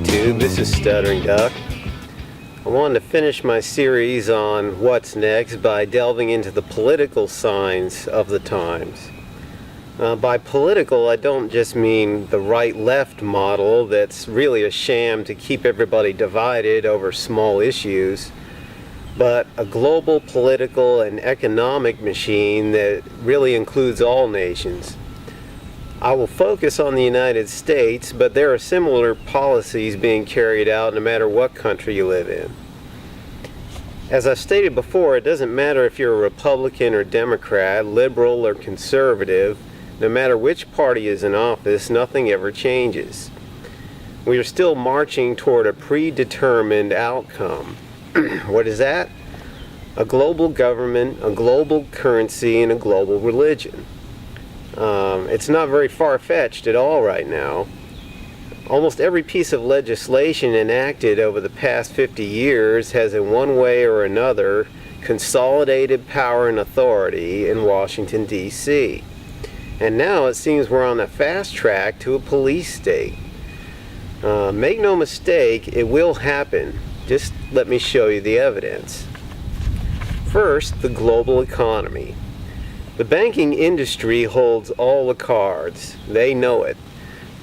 YouTube. This is Stuttering Duck. I wanted to finish my series on what's next by delving into the political signs of the times. By political, I don't just mean the right-left model that's really a sham to keep everybody divided over small issues, but a global political and economic machine that really includes all nations. I will focus on the United States, but there are similar policies being carried out no matter what country you live in. As I've stated before, it doesn't matter if you're a Republican or Democrat, liberal or conservative, no matter which party is in office, nothing ever changes. We are still marching toward a predetermined outcome. What is that? A global government, a global currency, and a global religion. It's not very far-fetched at all right now. Almost every piece of legislation enacted over the past 50 years has in one way or another consolidated power and authority in Washington, D.C. And now it seems we're on a fast track to a police state. Make no mistake, it will happen. Just let me show you the evidence. First, the global economy. The banking industry holds all the cards. They know it.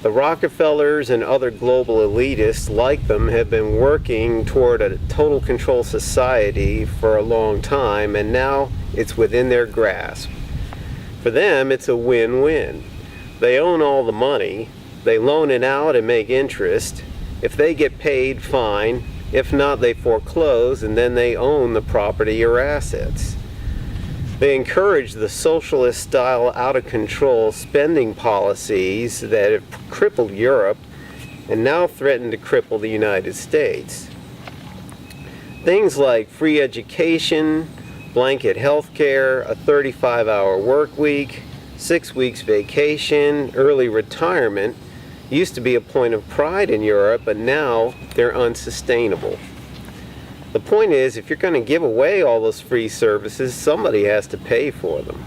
The Rockefellers and other global elitists like them have been working toward a total control society for a long time, and now it's within their grasp. For them, it's a win-win. They own all the money. They loan it out and make interest. If they get paid, fine. If not, they foreclose, and then they own the property or assets. They encourage the socialist-style, out-of-control spending policies that have crippled Europe and now threaten to cripple the United States. Things like free education, blanket health care, a 35-hour work week, 6 weeks vacation, early retirement used to be a point of pride in Europe, but now they're unsustainable. The point is, if you're going to give away all those free services, somebody has to pay for them.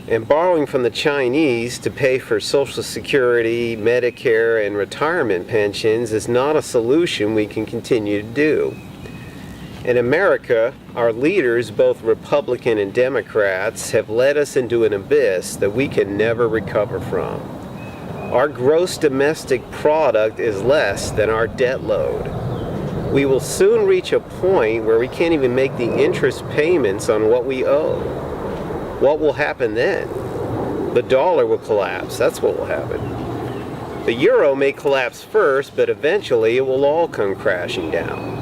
And borrowing from the Chinese to pay for Social Security, Medicare, and retirement pensions is not a solution we can continue to do. In America, our leaders, both Republican and Democrats, have led us into an abyss that we can never recover from. Our gross domestic product is less than our debt load. We will soon reach a point where we can't even make the interest payments on what we owe. What will happen then? The dollar will collapse. That's what will happen. The euro may collapse first, but eventually it will all come crashing down.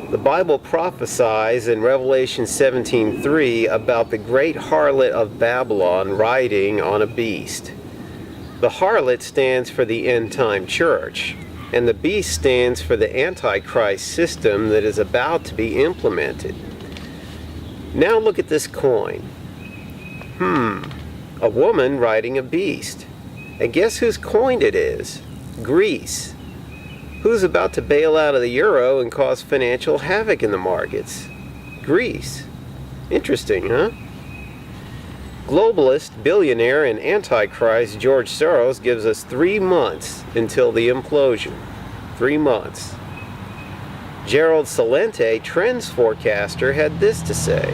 The Bible prophesies in Revelation 17:3 about the great harlot of Babylon riding on a beast. The harlot stands for the end-time church, and the beast stands for the Antichrist system that is about to be implemented. Now look at this coin. A woman riding a beast. And guess whose coin it is? Greece. Who's about to bail out of the euro and cause financial havoc in the markets? Greece. Interesting, huh? Globalist, billionaire, and Antichrist George Soros gives us 3 months until the implosion. 3 months. Gerald Celente, trends forecaster, had this to say.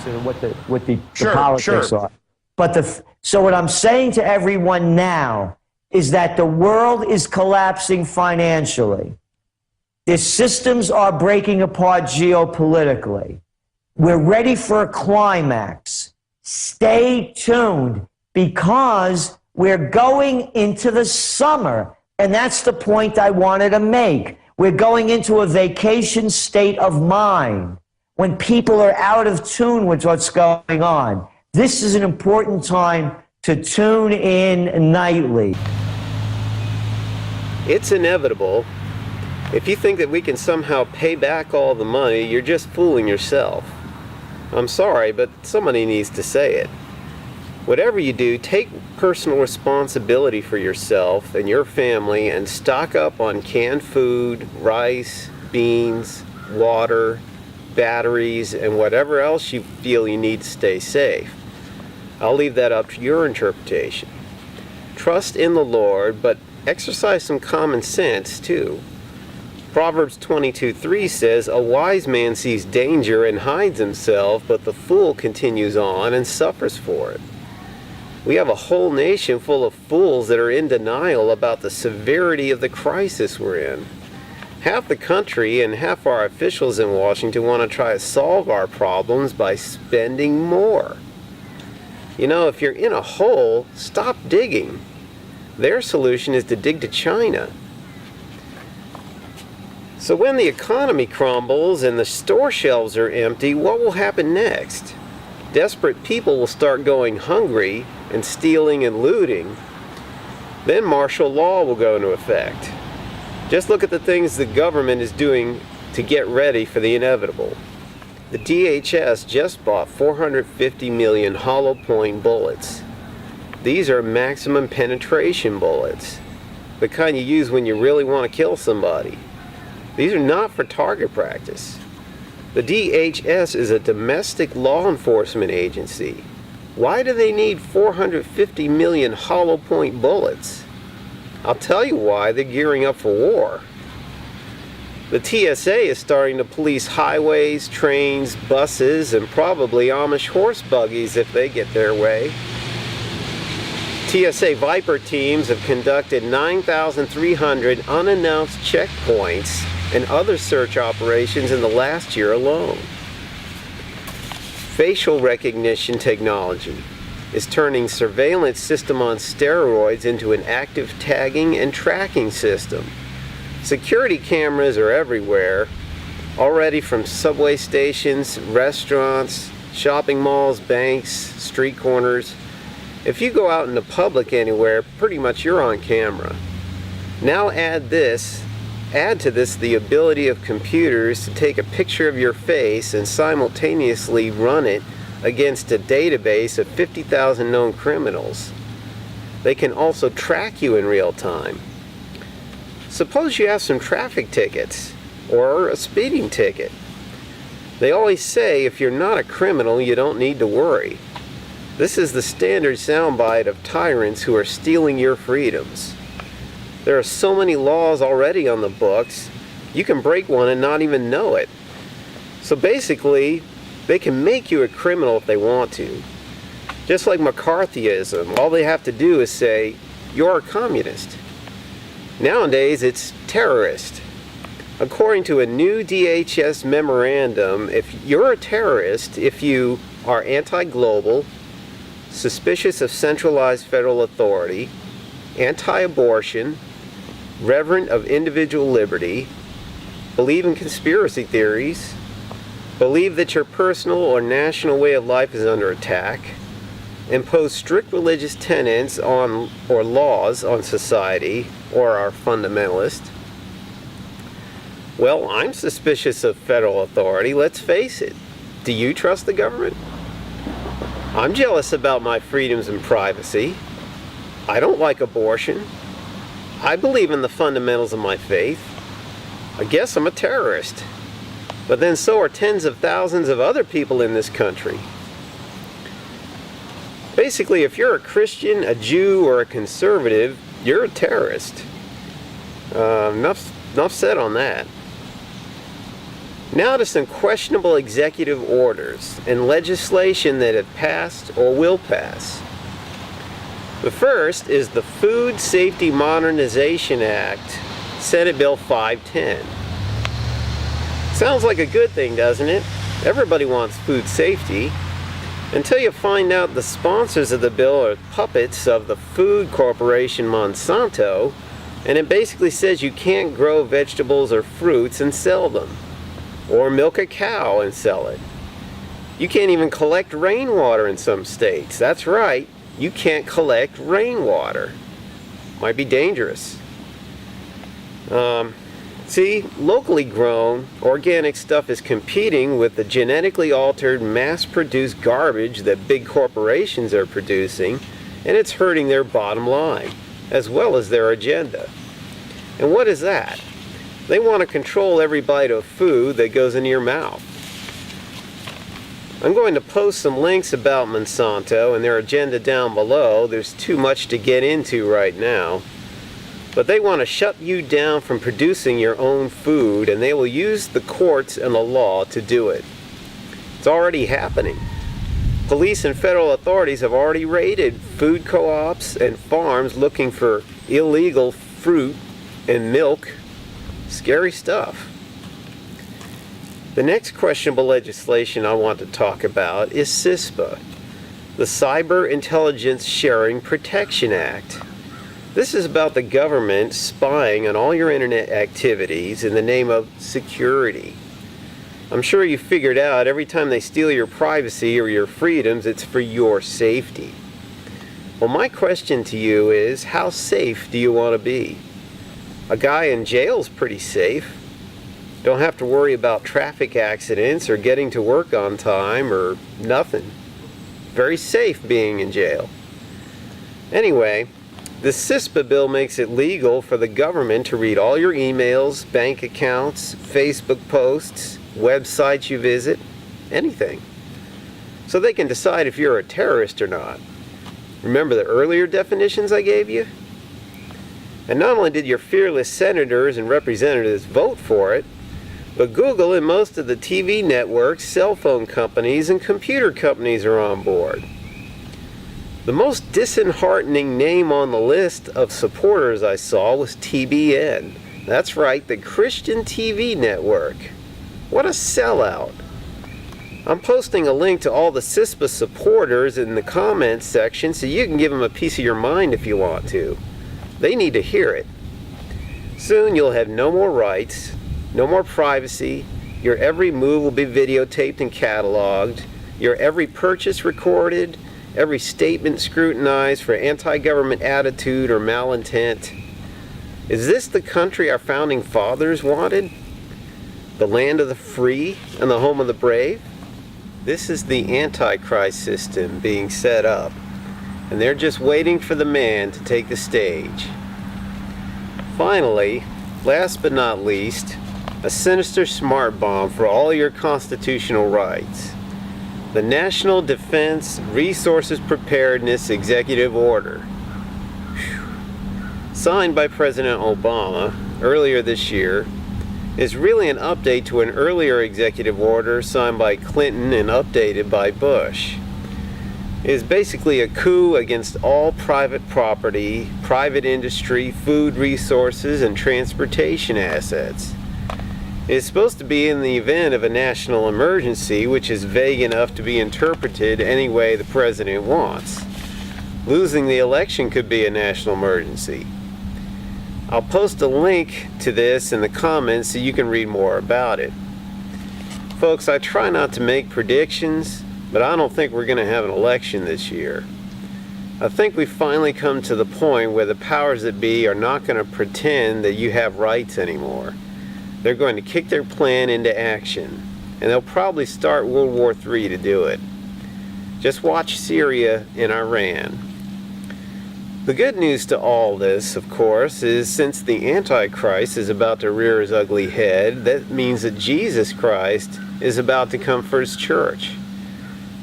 Into what the politics are. But so what I'm saying to everyone now is that the world is collapsing financially. The systems are breaking apart geopolitically. We're ready for a climax. Stay tuned, because we're going into the summer. And that's the point I wanted to make. We're going into a vacation state of mind when people are out of tune with what's going on. This is an important time to tune in nightly. It's inevitable. If you think that we can somehow pay back all the money, you're just fooling yourself. I'm sorry, but somebody needs to say it. Whatever you do, take personal responsibility for yourself and your family and stock up on canned food, rice, beans, water, batteries, and whatever else you feel you need to stay safe. I'll leave that up to your interpretation. Trust in the Lord, but exercise some common sense too. Proverbs 22:3 says, "A wise man sees danger and hides himself, but the fool continues on and suffers for it." We have a whole nation full of fools that are in denial about the severity of the crisis we're in. Half the country and half our officials in Washington want to try to solve our problems by spending more. You know, if you're in a hole, stop digging. Their solution is to dig to China. So when the economy crumbles and the store shelves are empty, what will happen next? Desperate people will start going hungry and stealing and looting. Then martial law will go into effect. Just look at the things the government is doing to get ready for the inevitable. The DHS just bought 450 million hollow point bullets. These are maximum penetration bullets, the kind you use when you really want to kill somebody. These are not for target practice. The DHS is a domestic law enforcement agency. Why do they need 450 million hollow point bullets? I'll tell you why. They're gearing up for war. The TSA is starting to police highways, trains, buses, and probably Amish horse buggies if they get their way. TSA Viper teams have conducted 9,300 unannounced checkpoints and other search operations in the last year alone. Facial recognition technology is turning surveillance system on steroids into an active tagging and tracking system. Security cameras are everywhere, already, from subway stations, restaurants, shopping malls, banks, street corners. If you go out in the public anywhere, pretty much you're on camera. Now add to this the ability of computers to take a picture of your face and simultaneously run it against a database of 50,000 known criminals. They can also track you in real time. Suppose you have some traffic tickets or a speeding ticket. They always say if you're not a criminal, you don't need to worry. This is the standard soundbite of tyrants who are stealing your freedoms. There are so many laws already on the books, you can break one and not even know it. So basically, they can make you a criminal if they want to. Just like McCarthyism, all they have to do is say, "You're a communist." Nowadays, it's terrorist. According to a new DHS memorandum, if you're a terrorist, if you are anti-global, suspicious of centralized federal authority, anti-abortion, reverent of individual liberty, believe in conspiracy theories, believe that your personal or national way of life is under attack, impose strict religious tenets on or laws on society, or are fundamentalist. Well, I'm suspicious of federal authority, let's face it. Do you trust the government? I'm jealous about my freedoms and privacy. I don't like abortion. I believe in the fundamentals of my faith. I guess I'm a terrorist. But then so are tens of thousands of other people in this country. Basically, if you're a Christian, a Jew, or a conservative, you're a terrorist. Enough said on that. Now to some questionable executive orders and legislation that have passed or will pass. The first is the Food Safety Modernization Act, Senate Bill 510. Sounds like a good thing, doesn't it? Everybody wants food safety. Until you find out the sponsors of the bill are puppets of the food corporation Monsanto, and it basically says you can't grow vegetables or fruits and sell them, or milk a cow and sell it. You can't even collect rainwater in some states. That's right, you can't collect rainwater. Might be dangerous. See, locally grown, organic stuff is competing with the genetically altered, mass-produced garbage that big corporations are producing, and it's hurting their bottom line, as well as their agenda. And what is that? They want to control every bite of food that goes into your mouth. I'm going to post some links about Monsanto and their agenda down below. There's too much to get into right now. But they want to shut you down from producing your own food, and they will use the courts and the law to do it. It's already happening. Police and federal authorities have already raided food co-ops and farms looking for illegal fruit and milk. Scary stuff. The next questionable legislation I want to talk about is CISPA, the Cyber Intelligence Sharing Protection Act. This is about the government spying on all your internet activities in the name of security. I'm sure you figured out every time they steal your privacy or your freedoms, it's for your safety. Well, my question to you is, how safe do you want to be? A guy in jail's pretty safe. Don't have to worry about traffic accidents or getting to work on time or nothing. Very safe being in jail. Anyway, the CISPA bill makes it legal for the government to read all your emails, bank accounts, Facebook posts, websites you visit, anything. So they can decide if you're a terrorist or not. Remember the earlier definitions I gave you? And not only did your fearless senators and representatives vote for it, but Google and most of the TV networks, cell phone companies, and computer companies are on board. The most disheartening name on the list of supporters I saw was TBN. That's right, the Christian TV network. What a sellout. I'm posting a link to all the CISPA supporters in the comments section so you can give them a piece of your mind if you want to. They need to hear it. Soon you'll have no more rights, no more privacy, your every move will be videotaped and cataloged, your every purchase recorded, every statement scrutinized for anti-government attitude or malintent. Is this the country our founding fathers wanted? The land of the free and the home of the brave? This is the Antichrist system being set up, and they're just waiting for the man to take the stage. Finally, last but not least, a sinister smart bomb for all your constitutional rights. The National Defense Resources Preparedness Executive Order. Signed by President Obama earlier this year, is really an update to an earlier executive order signed by Clinton and updated by Bush. It is basically a coup against all private property, private industry, food resources, and transportation assets. It is supposed to be in the event of a national emergency, which is vague enough to be interpreted any way the president wants. Losing the election could be a national emergency. I'll post a link to this in the comments so you can read more about it. Folks, I try not to make predictions, but I don't think we're going to have an election this year. I think we've finally come to the point where the powers that be are not going to pretend that you have rights anymore. They're going to kick their plan into action, and they'll probably start World War III to do it. Just watch Syria and Iran. The good news to all this, of course, is since the Antichrist is about to rear his ugly head, that means that Jesus Christ is about to come for his church.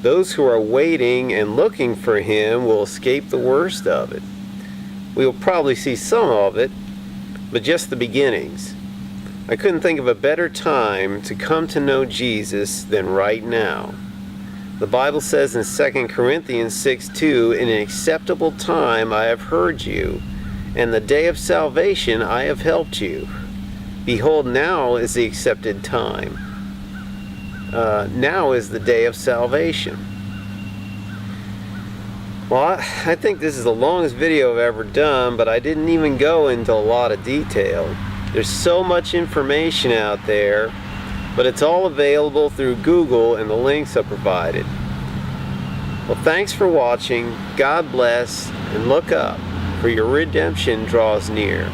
Those who are waiting and looking for him will escape the worst of it. We will probably see some of it, but just the beginnings. I couldn't think of a better time to come to know Jesus than right now. The Bible says in 2 Corinthians 6:2, "In an acceptable time I have heard you, and the day of salvation I have helped you. Behold, now is the accepted time. Now is the day of salvation." Well, I think this is the longest video I've ever done, but I didn't even go into a lot of detail. There's so much information out there, but it's all available through Google and the links I provided. Well, thanks for watching. God bless, and look up, for your redemption draws near.